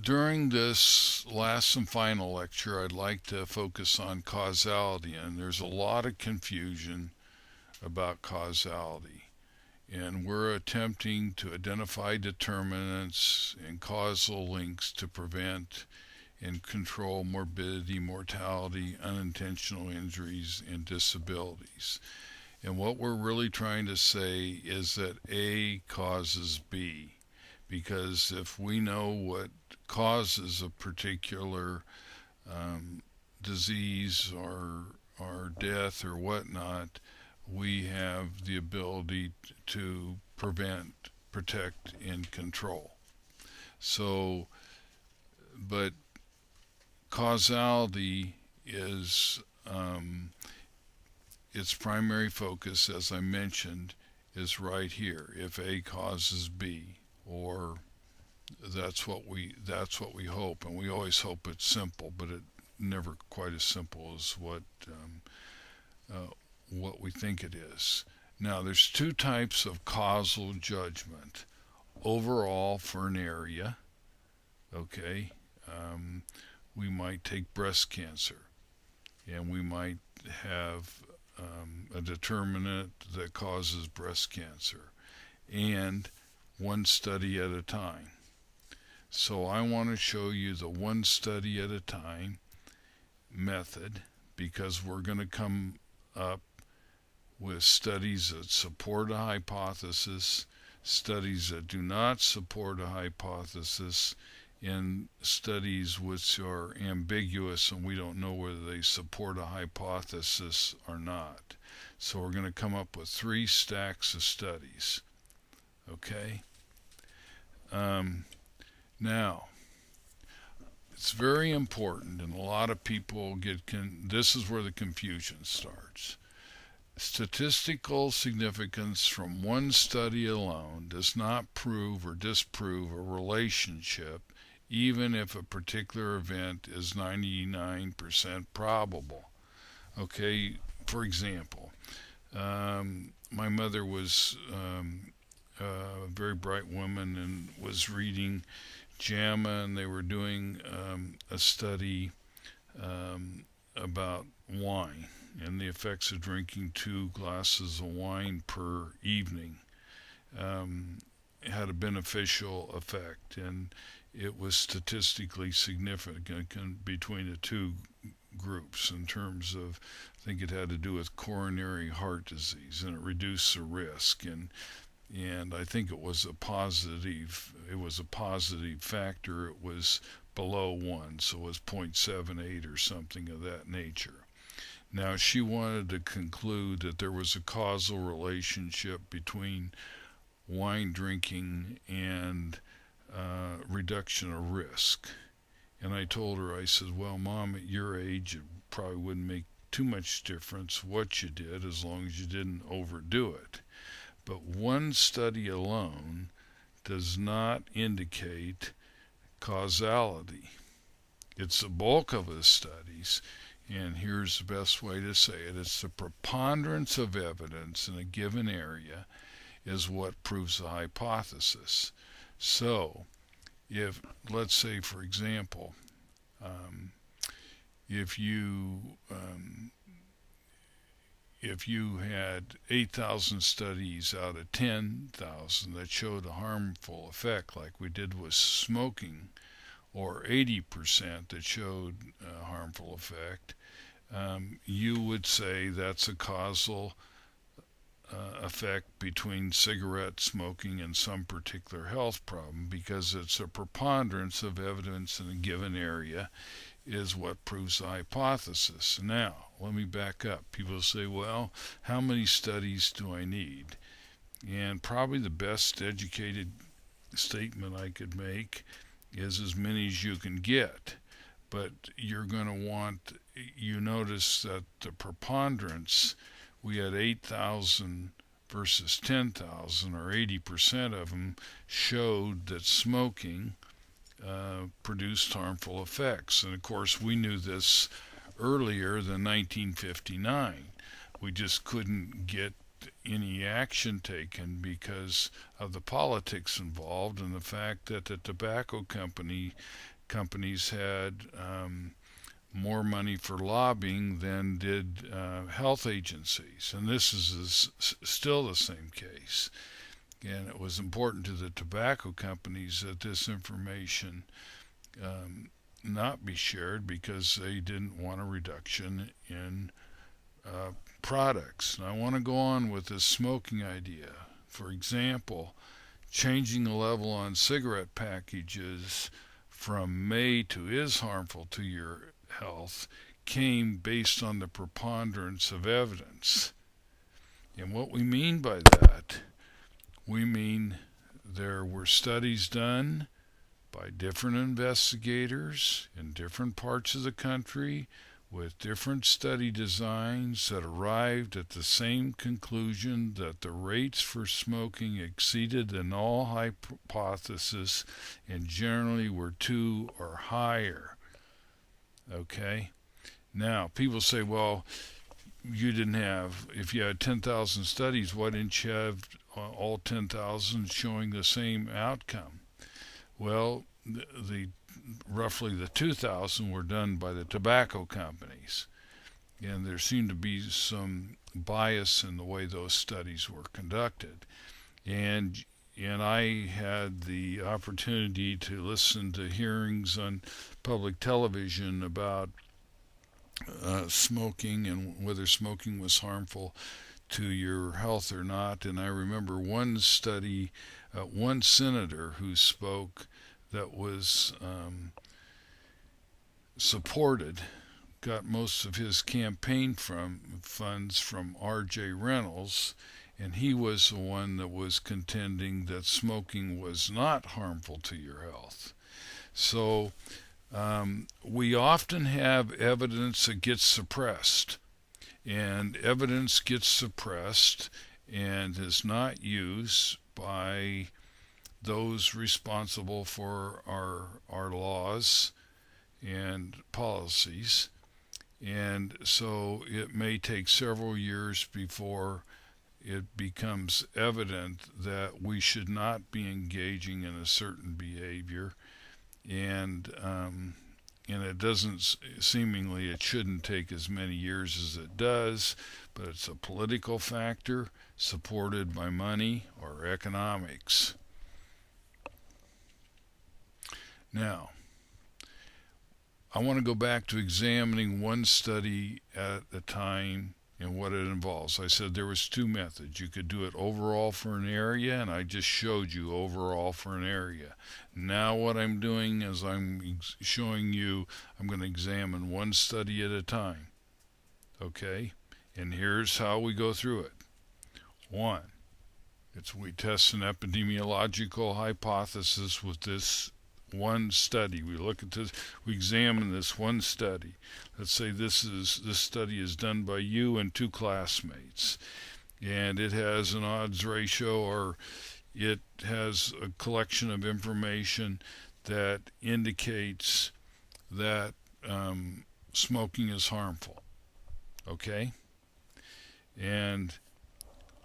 During this last and final lecture, I'd like to focus on causality, and there's a lot of confusion about causality. And we're attempting to identify determinants and causal links to prevent and control morbidity, mortality, unintentional injuries, and disabilities. And what we're really trying to say is that A causes B. Because if we know what causes a particular um, disease or death or whatnot, we have the ability to prevent, protect, and control. So, but causality is its primary focus, as I mentioned, is right here. If A causes B, or that's what we hope, and we always hope it's simple, but it never quite as simple as uh, what we think it is. Now, there's two types of causal judgment: overall for an area. Okay, um, we might take breast cancer, and we might have a determinant that causes breast cancer, and one study at a time. So I want to show you the one study at a time method, because we're going to come up with studies that support a hypothesis, studies that do not support a hypothesis, and studies which are ambiguous and we don't know whether they support a hypothesis or not. So we're going to come up with three stacks of studies. Okay? Um, Now, it's very important, and a lot of people this is where the confusion starts. Statistical significance from one study alone does not prove or disprove a relationship, even if a particular event is 99% probable. Okay, for example, my mother was a very bright woman and was reading JAMA, and they were doing a study about wine and the effects of drinking 2 glasses of wine per evening. It had a beneficial effect, and it was statistically significant between the two groups in terms of, I think it had to do with coronary heart disease, and it reduced the risk. And I think it was a positive factor. It was below 1, so it was 0.78 or something of that nature. Now, she wanted to conclude that there was a causal relationship between wine drinking and reduction of risk. And I told her, I said, well, Mom, at your age, it probably wouldn't make too much difference what you did as long as you didn't overdo it. But one study alone does not indicate causality. It's the bulk of the studies, and here's the best way to say it: it's the preponderance of evidence in a given area is what proves the hypothesis. So, if, let's say, for example, um, if you um, if you had 8,000 studies out of 10,000 that showed a harmful effect, like we did with smoking, or 80% that showed a harmful effect, you would say that's a causal effect between cigarette smoking and some particular health problem, because it's a preponderance of evidence in a given area is what proves the hypothesis. Now, let me back up. People say, well, how many studies do I need? And probably the best educated statement I could make is as many as you can get. But you're going to you notice that the preponderance, we had 8,000 versus 10,000, or 80% of them showed that smoking produced harmful effects. And of course, we knew this earlier than 1959. We just couldn't get any action taken because of the politics involved and the fact that the tobacco companies had more money for lobbying than did health agencies, and this is still the same case. And it was important to the tobacco companies that this information not be shared because they didn't want a reduction in products. And I want to go on with this smoking idea. For example, changing the level on cigarette packages from may to is harmful to your health came based on the preponderance of evidence. And what we mean by that, we mean there were studies done by different investigators in different parts of the country with different study designs that arrived at the same conclusion that the rates for smoking exceeded the null hypothesis and generally were 2 or higher. Okay? Now, people say, well, you didn't have, if you had 10,000 studies, why didn't you have all 10,000 showing the same outcome? Well, roughly the 2,000 were done by the tobacco companies, and there seemed to be some bias in the way those studies were conducted. And I had the opportunity to listen to hearings on public television about smoking and whether smoking was harmful to your health or not. And I remember one study, one senator who spoke that was supported, got most of his campaign funds from R.J. Reynolds, and he was the one that was contending that smoking was not harmful to your health. So we often have evidence that gets suppressed, and evidence gets suppressed and is not used by those responsible for our laws and policies. And so it may take several years before it becomes evident that we should not be engaging in a certain behavior, and it doesn't, seemingly it shouldn't take as many years as it does, but it's a political factor supported by money or economics. Now, I want to go back to examining one study at a time and what it involves. I said there was 2 methods. You could do it overall for an area, and I just showed you overall for an area. Now what I'm doing is I'm showing you I'm going to examine one study at a time. Okay? And here's how we go through it. 1, we test an epidemiological hypothesis with this one study. We look at this, we examine this one study. Let's say this study is done by you and 2 classmates, and it has an odds ratio, or it has a collection of information that indicates that smoking is harmful. Okay? And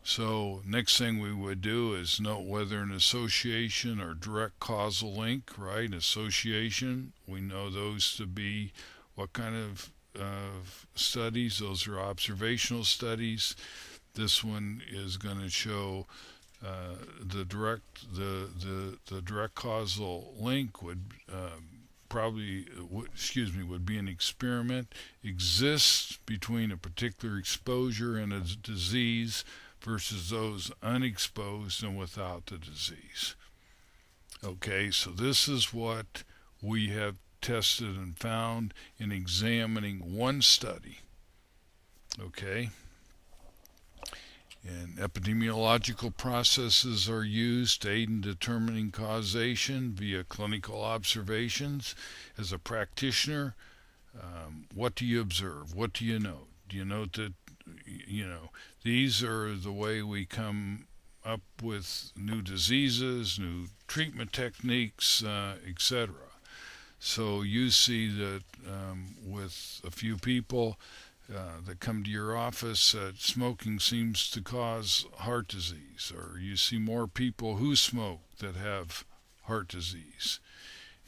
so next thing we would do is note whether an association or direct causal link, right? Association, we know those to be what kind of studies? Those are observational studies. This one is going to show the direct causal link would would be an experiment, exists between a particular exposure and a disease versus those unexposed and without the disease. Okay, so this is what we have tested and found in examining one study. Okay, and epidemiological processes are used to aid in determining causation via clinical observations. As a practitioner, what do you observe? What do you note? Do you note that, these are the way we come up with new diseases, new treatment techniques, etc. So you see that with a few people, that come to your office that smoking seems to cause heart disease, or you see more people who smoke that have heart disease.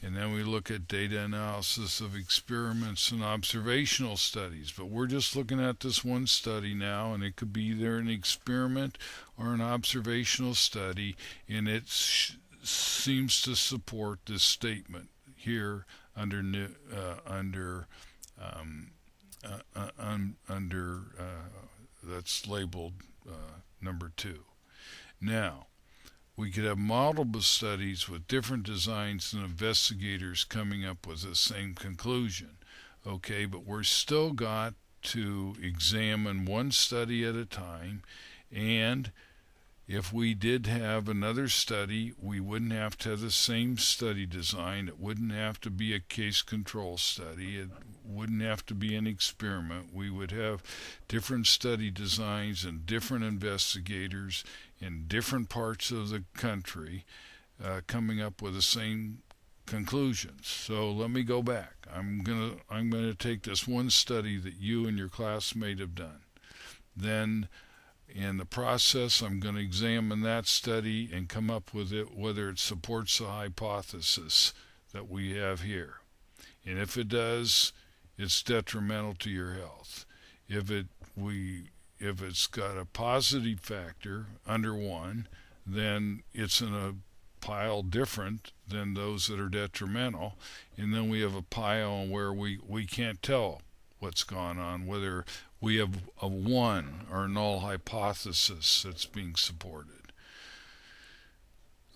And then we look at data analysis of experiments and observational studies. But we're just looking at this one study now, and it could be either an experiment or an observational study, and it seems to support this statement here under um, under that's labeled number 2. Now, we could have multiple studies with different designs and investigators coming up with the same conclusion. Okay, but we're still got to examine one study at a time, and if we did have another study, we wouldn't have to have the same study design. It wouldn't have to be a case control study. It wouldn't have to be an experiment. We would have different study designs and different investigators in different parts of the country coming up with the same conclusions. So let me go back. I'm gonna take this one study that you and your classmate have done. Then in the process, I'm going to examine that study and come up with it, whether it supports the hypothesis that we have here. And if it does, it's detrimental to your health. If it's got a positive factor under 1, then it's in a pile different than those that are detrimental. And then we have a pile where we can't tell what's gone on, whether we have a 1 or null hypothesis that's being supported.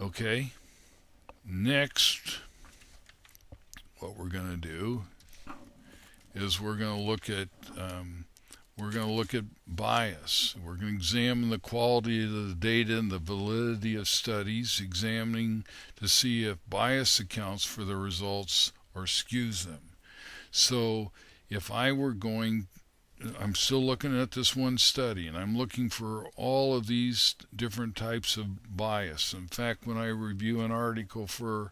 Okay, next, what we're going to do is we're going to look at bias. We're going to examine the quality of the data and the validity of studies, examining to see if bias accounts for the results or skews them. So if I'm still looking at this one study, and I'm looking for all of these different types of bias. In fact, when I review an article for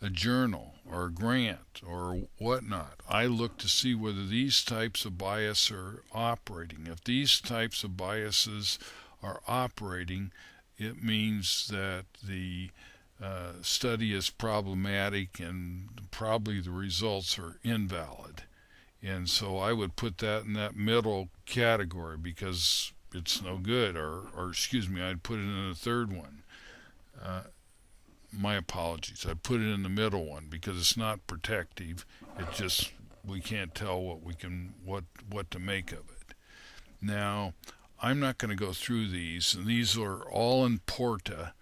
a journal or a grant or whatnot, I look to see whether these types of bias are operating. If these types of biases are operating, it means that the study is problematic and probably the results are invalid. And so I would put that in that middle category because it's no good, or excuse me, I'd put it in the third one. My apologies. I'd put it in the middle one because it's not protective. It's just we can't tell what to make of it. Now, I'm not going to go through these, and these are all in Porta,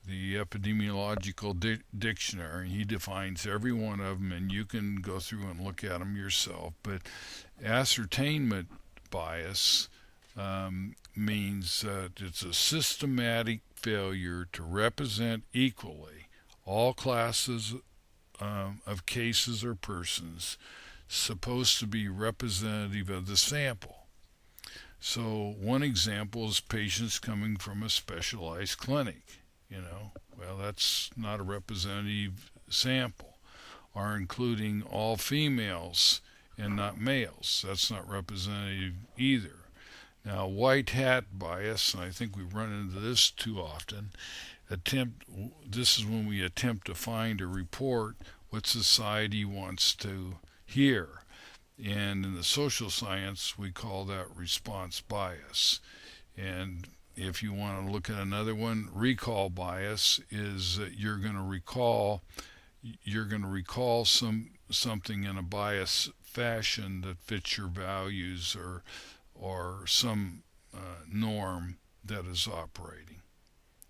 the epidemiological dictionary. He defines every one of them, and you can go through and look at them yourself. But ascertainment bias means that it's a systematic failure to represent equally all classes of cases or persons supposed to be representative of the sample. So one example is patients coming from a specialized clinic. Well, that's not a representative sample. Or including all females and not males. That's not representative either. Now, white hat bias, and I think we run into this too often, this is when we attempt to find or report what society wants to hear. And in the social science, we call that response bias. And if you want to look at another one, recall bias is that you're going to recall something in a biased fashion that fits your values or some norm that is operating.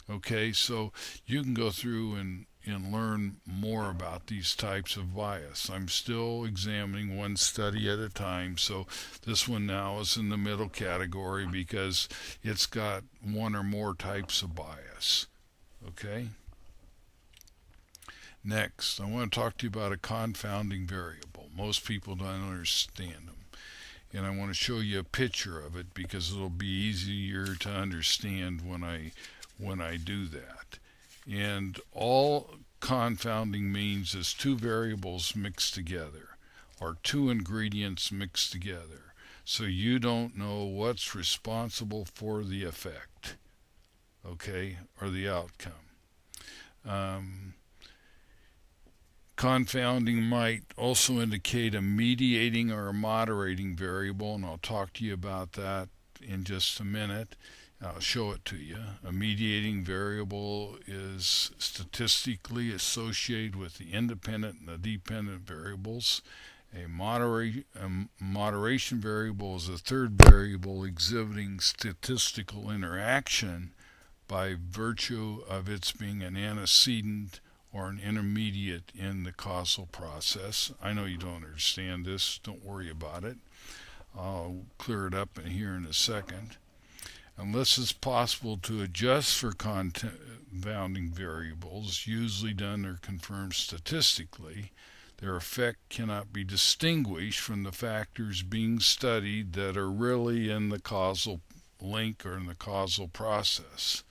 Okay, so you can go through and learn more about these types of bias. I'm still examining one study at a time, so this one now is in the middle category because it's got one or more types of bias. Okay? Next, I want to talk to you about a confounding variable. Most people don't understand them. And I want to show you a picture of it because it'll be easier to understand when I do that. And all confounding means is two variables mixed together, or two ingredients mixed together. So you don't know what's responsible for the effect, okay, or the outcome. Um, Confounding might also indicate a mediating or a moderating variable, and I'll talk to you about that in just a minute. I'll show it to you. A mediating variable is statistically associated with the independent and the dependent variables. A moderation variable is a third variable exhibiting statistical interaction by virtue of its being an antecedent or an intermediate in the causal process. I know you don't understand this. Don't worry about it. I'll clear it up in here in a second. Unless it's possible to adjust for confounding variables, usually done or confirmed statistically, their effect cannot be distinguished from the factors being studied that are really in the causal link or in the causal process.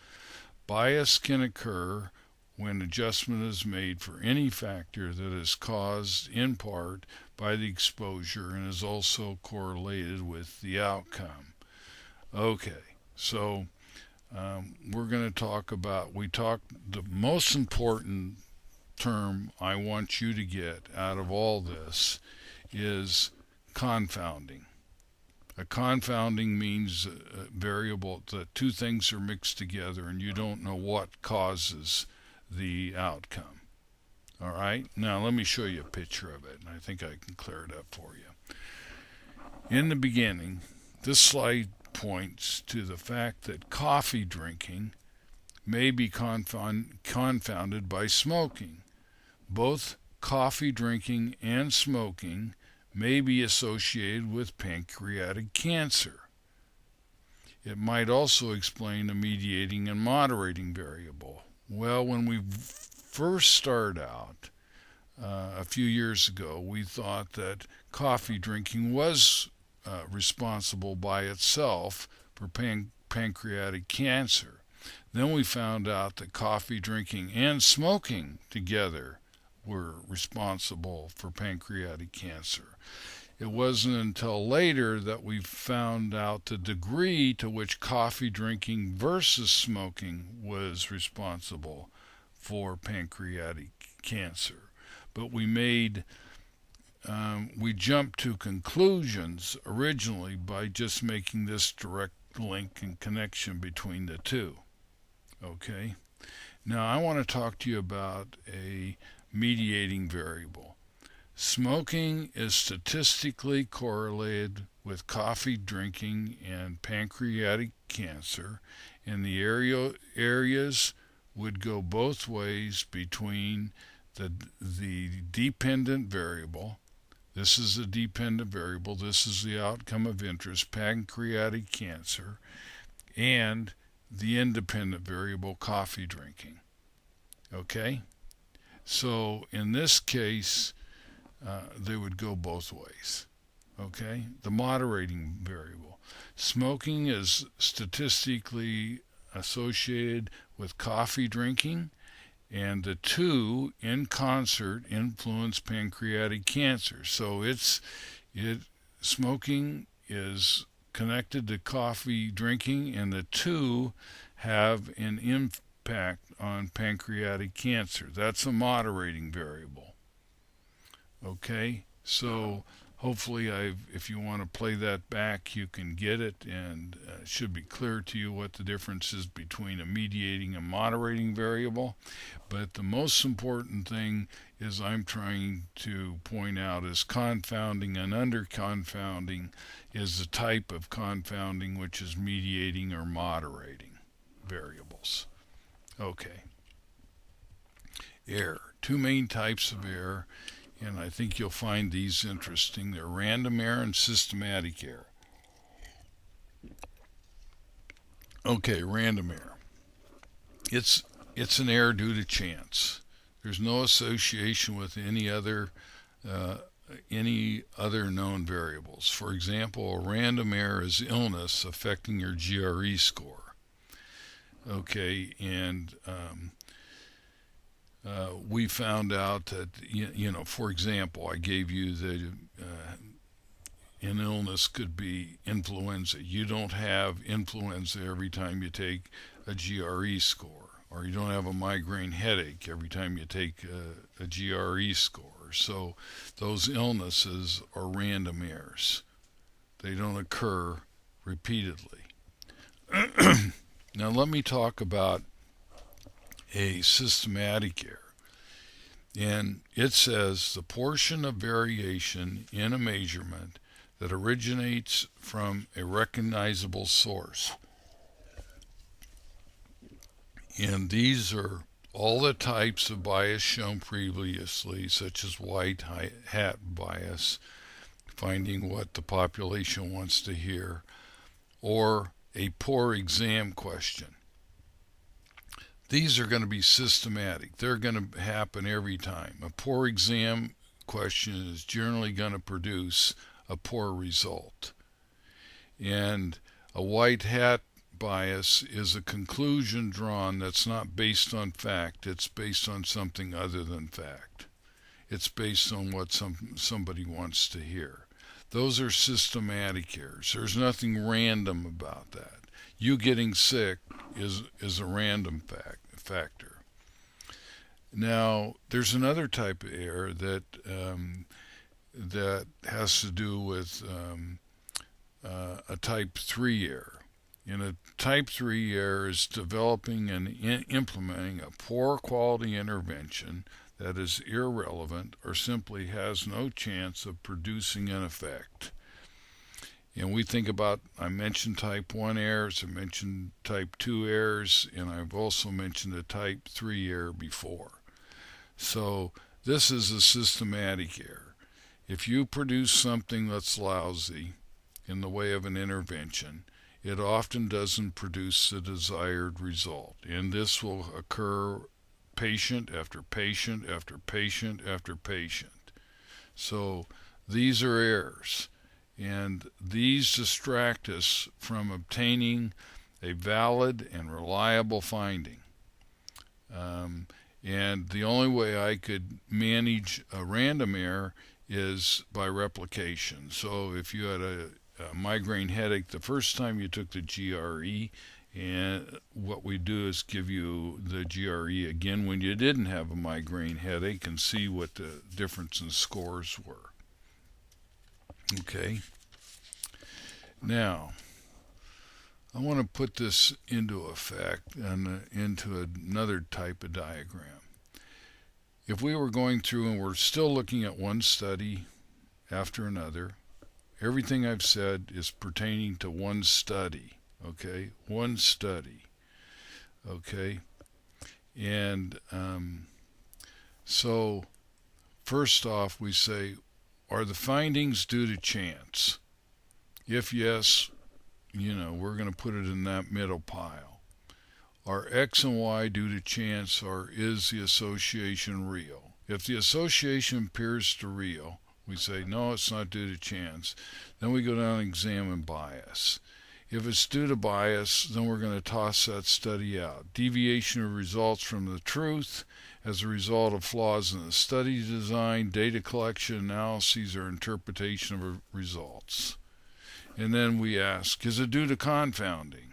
Bias can occur when adjustment is made for any factor that is caused in part by the exposure and is also correlated with the outcome. Okay, so we're going to talk about, the most important term I want you to get out of all this is confounding. A confounding means a variable that two things are mixed together and you don't know what causes the outcome. All right, now let me show you a picture of it, and I think I can clear it up for you. In the beginning, this slide points to the fact that coffee drinking may be confounded by smoking. Both coffee drinking and smoking may be associated with pancreatic cancer. It might also explain a mediating and moderating variable. Well, when we first started out a few years ago, we thought that coffee drinking was responsible by itself for pancreatic cancer. Then we found out that coffee drinking and smoking together were responsible for pancreatic cancer. It wasn't until later that we found out the degree to which coffee drinking versus smoking was responsible for pancreatic cancer. But we jumped to conclusions originally by just making this direct link and connection between the two. Okay? Now I want to talk to you about a mediating variable. Smoking is statistically correlated with coffee drinking and pancreatic cancer, and the areas would go both ways between the dependent variable. This is a dependent variable. This is the outcome of interest, pancreatic cancer, and the independent variable, coffee drinking. Okay? So in this case, they would go both ways. Okay? The moderating variable. Smoking is statistically associated with coffee drinking, and the two in concert influence pancreatic cancer. So smoking is connected to coffee drinking, and the two have an impact on pancreatic cancer. That's a moderating variable. Okay, so hopefully if you want to play that back, you can get it, and it should be clear to you what the difference is between a mediating and moderating variable. But the most important thing is I'm trying to point out is confounding and under-confounding is the type of confounding which is mediating or moderating variables. Okay. Error. Two main types of error, and I think you'll find these interesting. They're random error and systematic error. Okay, random error. It's an error due to chance. There's no association with any other known variables. For example, a random error is illness affecting your GRE score. Okay, and we found out that, for example, I gave you an illness could be influenza. You don't have influenza every time you take a GRE score, or you don't have a migraine headache every time you take a GRE score. So those illnesses are random errors. They don't occur repeatedly. Now let me talk about a systematic error. And it says the portion of variation in a measurement that originates from a recognizable source. And these are all the types of bias shown previously, such as white hat bias, finding what the population wants to hear, or a poor exam question. These are going to be systematic. They're going to happen every time. A poor exam question is generally going to produce a poor result. And a white hat bias is a conclusion drawn that's not based on fact. It's based on something other than fact. It's based on what somebody wants to hear. Those are systematic errors. There's nothing random about that. You getting sick is a random factor. Now, there's another type of error that has to do with a type 3 error. And a type 3 error is developing and implementing a poor quality intervention that is irrelevant or simply has no chance of producing an effect. And we think about, I mentioned type 1 errors, I mentioned type 2 errors, and I've also mentioned a type 3 error before. So this is a systematic error. If you produce something that's lousy in the way of an intervention, it often doesn't produce the desired result. And this will occur patient after patient after patient after patient. So these are errors. And these distract us from obtaining a valid and reliable finding. And the only way I could manage a random error is by replication. So if you had a migraine headache the first time you took the GRE, and what we do is give you the GRE again when you didn't have a migraine headache and see what the difference in scores were. Okay. Now, I want to put this into effect and into another type of diagram. If we were going through and we're still looking at one study after another, everything I've said is pertaining to one study, okay? One study, okay? And so, first off, we say, are the findings due to chance? If yes, we're going to put it in that middle pile. Are X and Y due to chance, or is the association real? If the association appears to real, we say, no, it's not due to chance. Then we go down and examine bias. If it's due to bias, then we're going to toss that study out. Deviation of results from the truth as a result of flaws in the study design, data collection, analyses, or interpretation of results. And then we ask, is it due to confounding?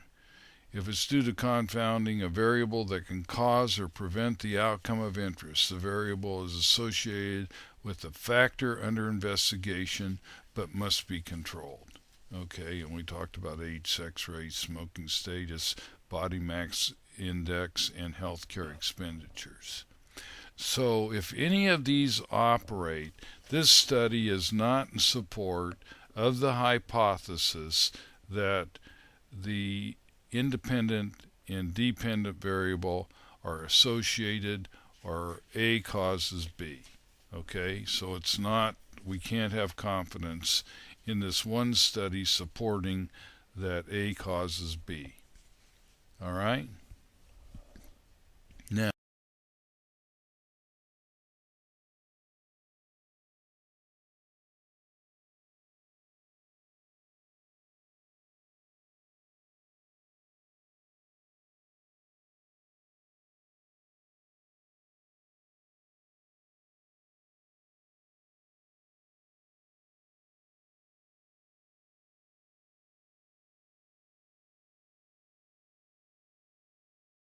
If it's due to confounding a variable that can cause or prevent the outcome of interest, the variable is associated with a factor under investigation but must be controlled. Okay, and we talked about age, sex, race, smoking status, body mass index, and healthcare expenditures. So if any of these operate, this study is not in support of the hypothesis that the independent and dependent variable are associated or A causes B. Okay, so it's not, we can't have confidence in this one study supporting that A causes B. All right?